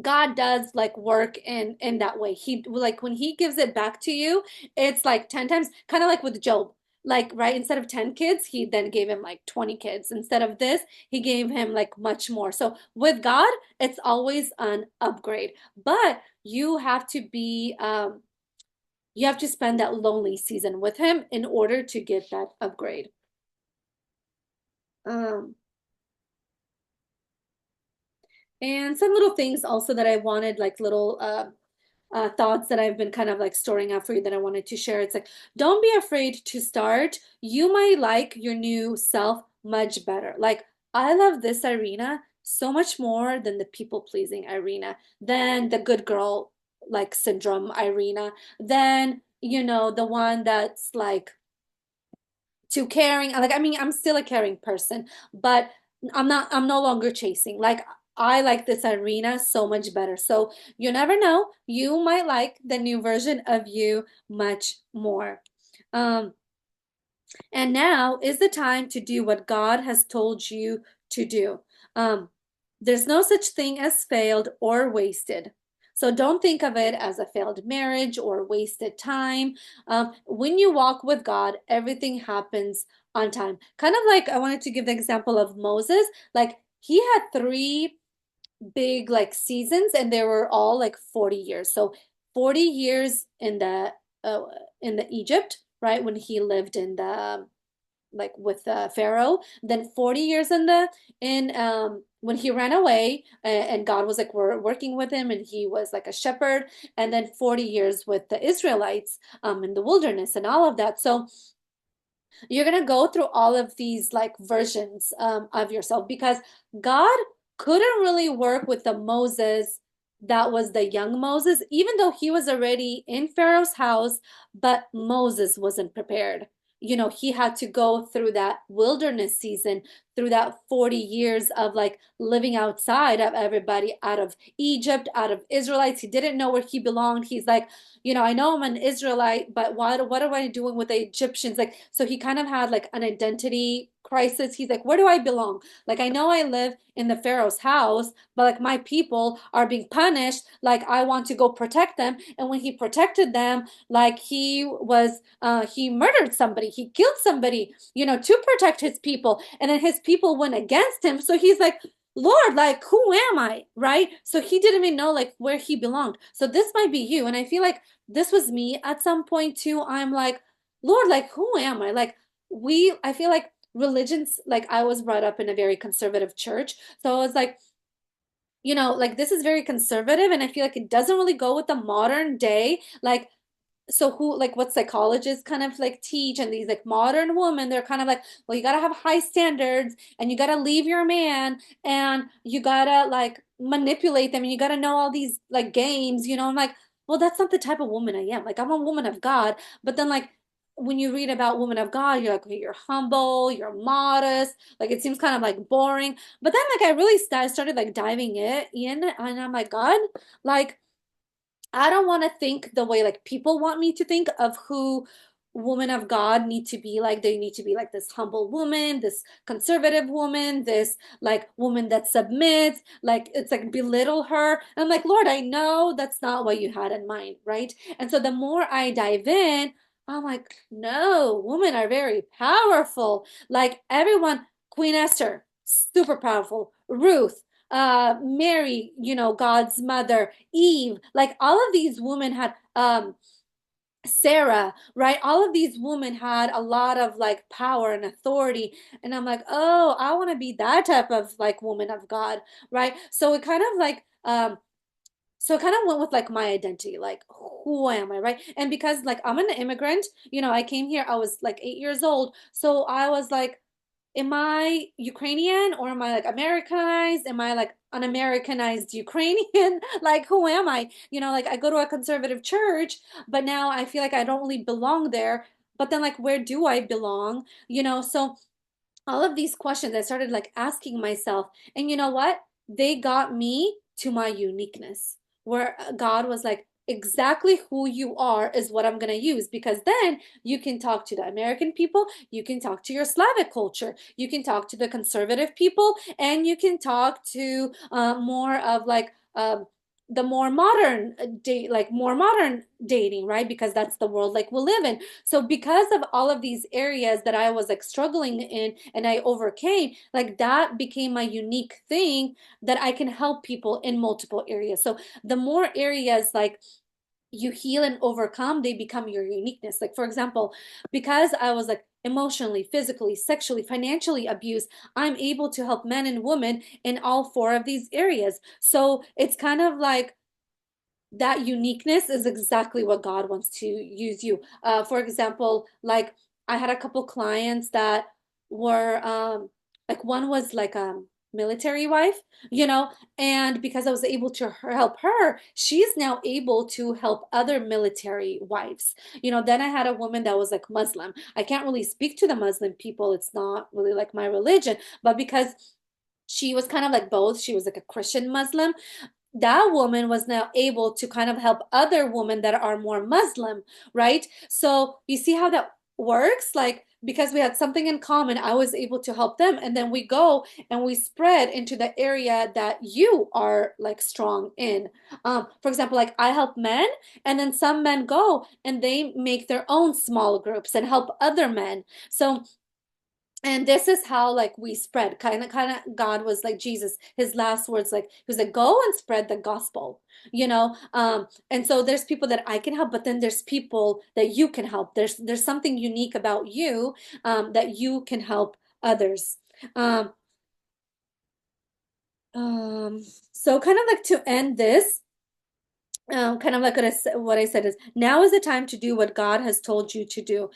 God does like work in that way. He like when he gives it back to you, it's like 10 times, kind of like with Job. Like, right, instead of 10 kids, he then gave him like 20 kids. Instead of this, he gave him like much more. So with God, it's always an upgrade. But you have to spend that lonely season with him in order to get that upgrade. Um, and some little things also that I wanted, like little thoughts that I've been kind of like storing up for you that I wanted to share. It's like, don't be afraid to start. You might like your new self much better. Like, I love this Irina so much more than the people pleasing Irina, than the good girl like syndrome Irina, than, the one that's like too caring. Like, I mean, I'm still a caring person, but I'm no longer chasing. Like, I like this arena so much better. So you never know. You might like the new version of you much more. Um, and now is the time to do what God has told you to do. Um, there's no such thing as failed or wasted. So don't think of it as a failed marriage or wasted time. When you walk with God, everything happens on time. Kind of like I wanted to give the example of Moses. Like he had three big like seasons and they were all like 40 years. So 40 years uh, in the Egypt, right? When he lived in the like with Pharaoh, then 40 years in when he ran away and God was like working with him and he was like a shepherd, and then 40 years with the Israelites in the wilderness and all of that. So you're going to go through all of these like versions of yourself because God couldn't really work with the Moses that was the young Moses, even though he was already in Pharaoh's house, but Moses wasn't prepared. He had to go through that wilderness season, through that 40 years of like living outside of everybody, out of Egypt, out of Israelites. He didn't know where he belonged. He's like, I know I'm an Israelite, but what am I doing with the Egyptians? Like, so he kind of had like an identity crisis. He's like, where do I belong? Like, I know I live in the Pharaoh's house, but like my people are being punished. Like, I want to go protect them. And when he protected them, like he murdered somebody, he killed somebody, to protect his people. And then his people went against him. So he's like, Lord, like, who am I? Right? So he didn't even know like where he belonged. So this might be you. And I feel like this was me at some point too. I'm like, Lord, like, who am I? Like, I feel like religions, like, I was brought up in a very conservative church. So I was like, like, this is very conservative. And I feel like it doesn't really go with the modern day. Like, so who like what psychologists kind of like teach, and these like modern women, they're kind of like, well, you gotta have high standards and you gotta leave your man and you gotta like manipulate them and you gotta know all these like games. I'm like, well, that's not the type of woman I am. Like, I'm a woman of God. But then like when you read about women of God, you're like, okay, you're humble, you're modest. Like, it seems kind of like boring. But then like I really started like diving it in, and I'm like, God, like, I don't want to think the way like people want me to think of who women of God need to be like. They need to be like this humble woman, this conservative woman, this like woman that submits, like it's like belittle her. And I'm like, Lord, I know that's not what you had in mind, right? And so the more I dive in, I'm like, no, women are very powerful. Like everyone, Queen Esther, super powerful. Ruth, Mary, God's mother, Eve, like all of these women had Sarah, right? All of these women had a lot of like power and authority. And I'm like, oh, I want to be that type of like woman of God, right? So it kind of went with like my identity, like who am I, right? And because like I'm an immigrant, I came here, I was like 8 years old. So I was like, am I Ukrainian or am I like Americanized? Am I like an Americanized Ukrainian? Like, who am I? Like I go to a conservative church, but now I feel like I don't really belong there. But then, like, where do I belong? So all of these questions I started like asking myself. And you know what? They got me to my uniqueness, where God was like, exactly who you are is what I'm going to use, because then you can talk to the American people, you can talk to your Slavic culture, you can talk to the conservative people, and you can talk to more of like the more modern date, like more modern dating, right? Because that's the world like we live in. So because of all of these areas that I was like struggling in and I overcame, like that became my unique thing that I can help people in multiple areas. So the more areas like you heal and overcome, they become your uniqueness. Like, for example, because I was like emotionally, physically, sexually, financially abused, I'm able to help men and women in all four of these areas. So it's kind of like that uniqueness is exactly what God wants to use you. For example, like I had a couple clients that were like one was like a military wife, you know, and because I was able to help her, she's now able to help other military wives. You know, then I had a woman that was like Muslim. I can't really speak to the Muslim people. It's not really like my religion, but because she was kind of like both, she was like a Christian Muslim, that woman was now able to kind of help other women that are more Muslim, right? So you see how that works? Like, because we had something in common, I was able to help them. And then we go and we spread into the area that you are like strong in. For example, like I help men, and then some men go and they make their own small groups and help other men. So and this is how like we spread, kind of God was like Jesus, his last words, like he was like, go and spread the gospel, you know. And so there's people that I can help, but then there's people that you can help. There's something unique about you, that you can help others. um um so kind of like to end this, kind of like what I said is, now is the time to do what God has told you to do.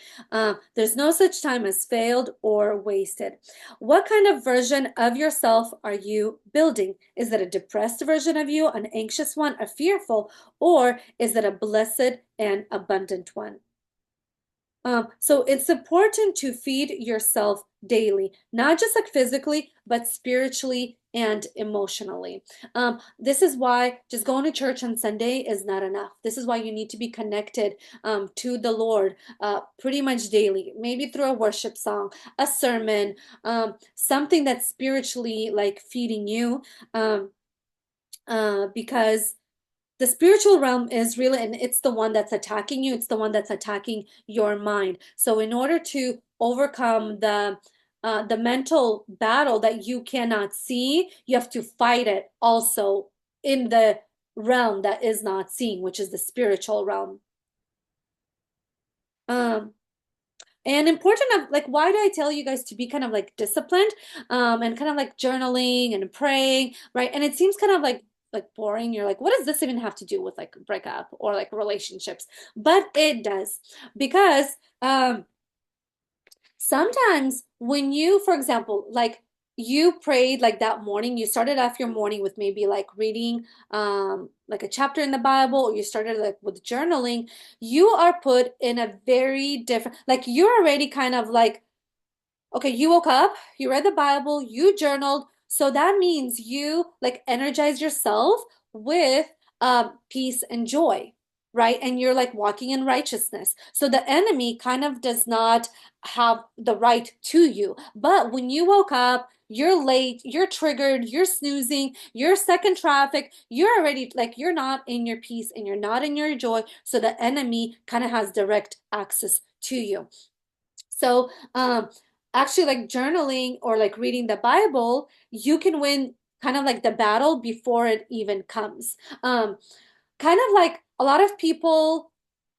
There's no such time as failed or wasted. What kind of version of yourself are you building? Is it a depressed version of you, an anxious one, a fearful, or is it a blessed and abundant one? So it's important to feed yourself daily, not just like physically, but spiritually and emotionally. This is why just going to church on Sunday is not enough. This is why you need to be connected to the Lord pretty much daily, maybe through a worship song, a sermon, something that's spiritually like feeding you, um, because the spiritual realm is really, and it's the one that's attacking you, it's the one that's attacking your mind. So in order to overcome the mental battle that you cannot see, you have to fight it also in the realm that is not seen, which is the spiritual realm. um and important of like, why do I tell you guys to be kind of like disciplined, and kind of like journaling and praying, right? And it seems kind of like boring. You're like, what does this even have to do with like breakup or like relationships? But it does, because sometimes when you, for example, like you prayed like that morning, you started off your morning with maybe like reading like a chapter in the Bible, or you started like with journaling, you are put in a very different, like you're already kind of like, okay, you woke up, you read the Bible, you journaled. So that means you like energize yourself with peace and joy, right? And you're like walking in righteousness. So the enemy kind of does not have the right to you. But when you woke up, you're late, you're triggered, you're snoozing, you're stuck in traffic, you're already like, you're not in your peace and you're not in your joy. So the enemy kind of has direct access to you. So, actually, like journaling or like reading the Bible, you can win kind of like the battle before it even comes. Kind of like a lot of people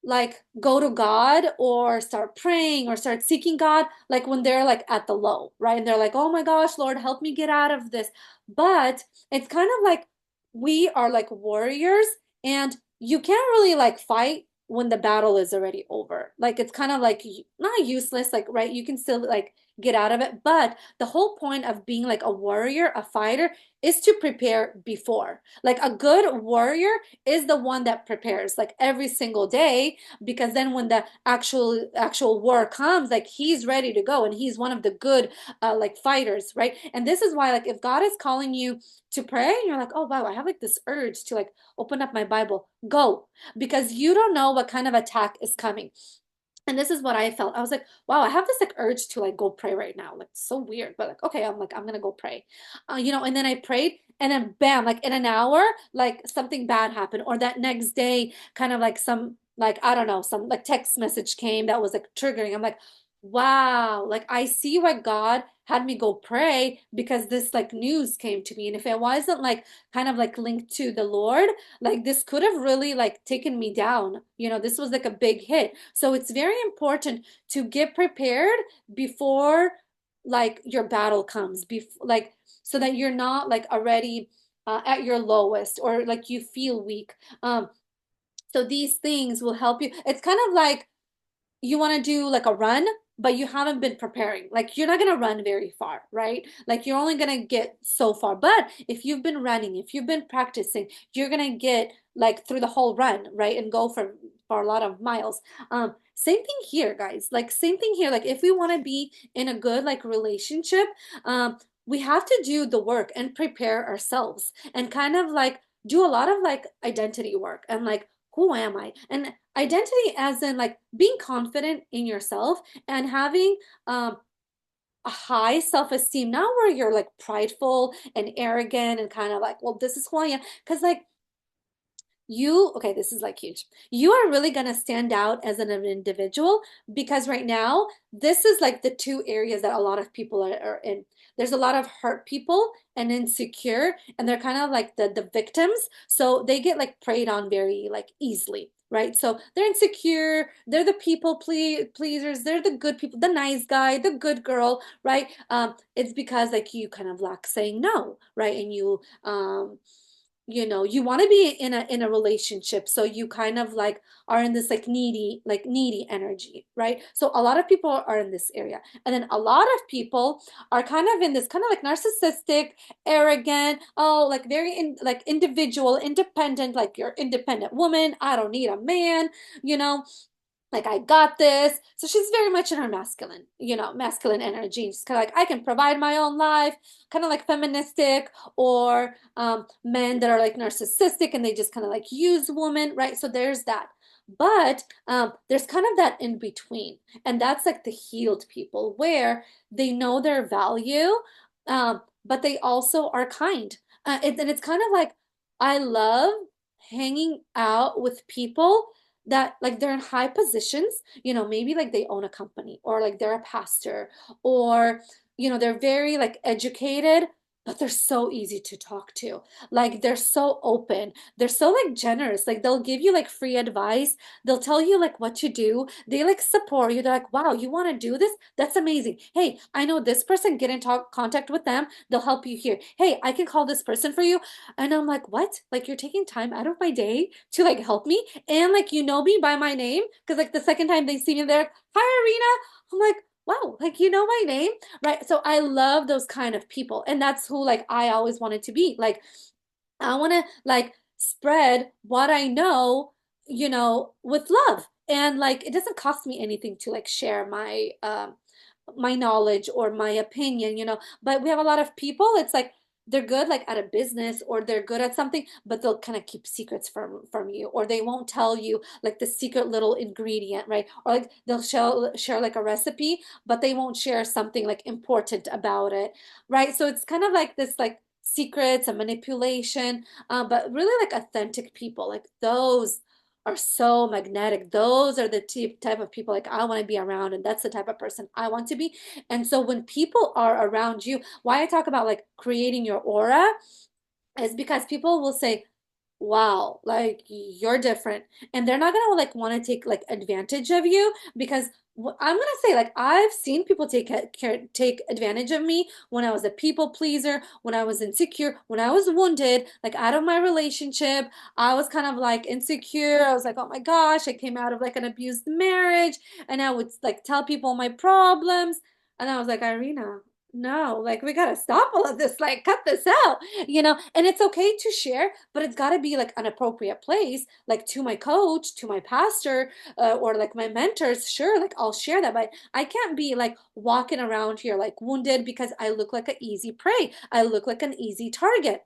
like go to God or start praying or start seeking God like when they're like at the low, right? And they're like, oh my gosh, Lord, help me get out of this. But it's kind of like we are like warriors, and you can't really like fight when the battle is already over. Like it's kind of like not useless, like right, you can still like get out of it. But the whole point of being like a warrior, a fighter, is to prepare before. Like a good warrior is the one that prepares like every single day, because then when the actual war comes, like he's ready to go, and he's one of the good like fighters, right? And this is why, like, if God is calling you to pray and you're like, oh wow, I have like this urge to like open up my Bible, go, because you don't know what kind of attack is coming. And this is what I felt. I was like, wow, I have this like urge to like go pray right now. Like so weird, but like, okay, I'm like, I'm gonna go pray. And then I prayed, and then bam, like in an hour, like something bad happened. Or that next day, kind of like some like, I don't know, some like text message came that was like triggering. I'm like, wow, like I see why God had me go pray, because this like news came to me. And if it wasn't like kind of like linked to the Lord, like this could have really like taken me down. This was like a big hit. So it's very important to get prepared before like your battle comes, before like, so that you're not like already at your lowest, or like you feel weak. So these things will help you. It's kind of like you want to do like a run, but you haven't been preparing. Like you're not going to run very far, right? Like you're only going to get so far. But if you've been running, if you've been practicing, you're going to get like through the whole run, right? And go for a lot of miles. Same thing here, guys. Like same thing here. Like if we want to be in a good like relationship, we have to do the work and prepare ourselves, and kind of like do a lot of like identity work, and like, who am I? And identity as in like being confident in yourself, and having a high self-esteem, not where you're like prideful and arrogant and kind of like, well, this is who I am. Because like okay, this is like huge. You are really going to stand out as an individual, because right now, this is like the two areas that a lot of people are in. There's a lot of hurt people and insecure, and they're kind of like the victims. So they get like preyed on very like easily. Right. So they're insecure. They're the people pleasers. They're the good people, the nice guy, the good girl. Right. It's because like you kind of lack saying no. Right. And you want to be in a relationship, so you kind of like are in this like needy energy, right? So a lot of people are in this area, and then a lot of people are kind of in this kind of like narcissistic, arrogant, oh, like very like individual, independent, like you're independent woman, I don't need a man, you know like I got this. So she's very much in her masculine energy. She's kind of like, I can provide my own life, kind of like feministic, or men that are like narcissistic and they just kind of like use women, right? So there's that. But there's kind of that in between. And that's like the healed people, where they know their value, but they also are kind. And it's kind of like, I love hanging out with people that like they're in high positions, maybe like they own a company, or like they're a pastor, or they're very like educated, but they're so easy to talk to. Like they're so open. They're so like generous. Like they'll give you like free advice. They'll tell you like what to do. They like support you. They're like, wow, you want to do this? That's amazing. Hey, I know this person. Get in contact with them. They'll help you here. Hey, I can call this person for you. And I'm like, what? Like you're taking time out of my day to like help me, and like you know me by my name, because like the second time they see me, they're like, hi, Arena. I'm like, wow, like you know my name, right? So I love those kind of people, and that's who like I always wanted to be. Like I want to like spread what I know, with love. And like it doesn't cost me anything to like share my knowledge or my opinion, But we have a lot of people, it's like they're good like at a business, or they're good at something, but they'll kind of keep secrets from you, or they won't tell you like the secret little ingredient, right? Or like they'll share like a recipe, but they won't share something like important about it, right? So it's kind of like this like secrets and manipulation, but really like authentic people, like those are so magnetic. Those are the type of people like I want to be around, and that's the type of person I want to be. And so when people are around you, why I talk about like creating your aura is because people will say, wow, like you're different. And they're not gonna like want to take like advantage of you, because I'm gonna say like I've seen people take advantage of me when I was a people pleaser, when I was insecure, when I was wounded, like out of my relationship. I was kind of like insecure. I was like, oh my gosh, I came out of like an abused marriage, and I would like tell people my problems. And I was like, Irina, no, like we gotta stop all of this, like cut this out, and it's okay to share, but it's gotta be like an appropriate place, like to my coach, to my pastor, or like my mentors, sure, like I'll share that, but I can't be like walking around here like wounded because I look like an easy prey. I look like an easy target.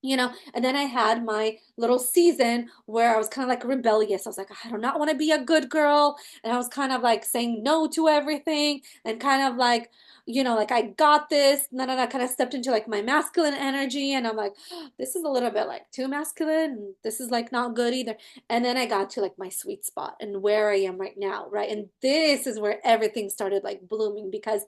And then I had my little season where I was kind of like rebellious. I was like, I do not want to be a good girl. And I was kind of like saying no to everything and kind of like, like I got this. And then I kind of stepped into like my masculine energy. And I'm like, this is a little bit like too masculine. And this is like not good either. And then I got to like my sweet spot and where I am right now. Right. And this is where everything started like blooming because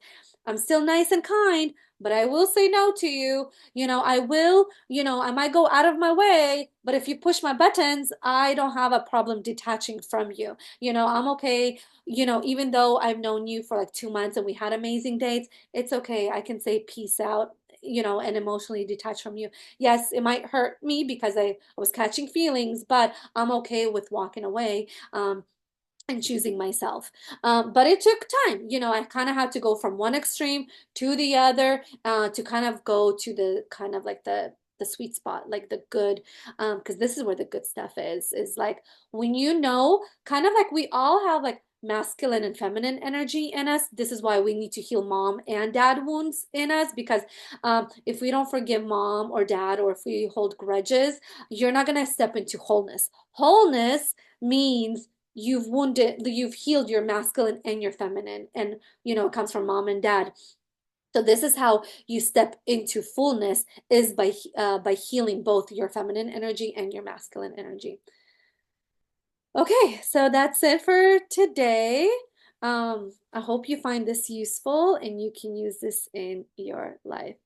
I'm still nice and kind, but I will say no to you. I will, I might go out of my way, but if you push my buttons, I don't have a problem detaching from you. I'm okay. Even though I've known you for like 2 months and we had amazing dates, it's okay. I can say peace out, and emotionally detach from you. Yes, it might hurt me because I was catching feelings, but I'm okay with walking away. And choosing myself. But it took time. I kind of had to go from one extreme to the other to kind of go to the kind of like the sweet spot, like the good, because this is where the good stuff is like when kind of like we all have like masculine and feminine energy in us. This is why we need to heal mom and dad wounds in us because if we don't forgive mom or dad or if we hold grudges, you're not going to step into wholeness. Wholeness means you've healed your masculine and your feminine, and it comes from mom and dad. So this is how you step into fullness is by healing both your feminine energy and your masculine energy. Okay, so that's it for today. I hope you find this useful and you can use this in your life.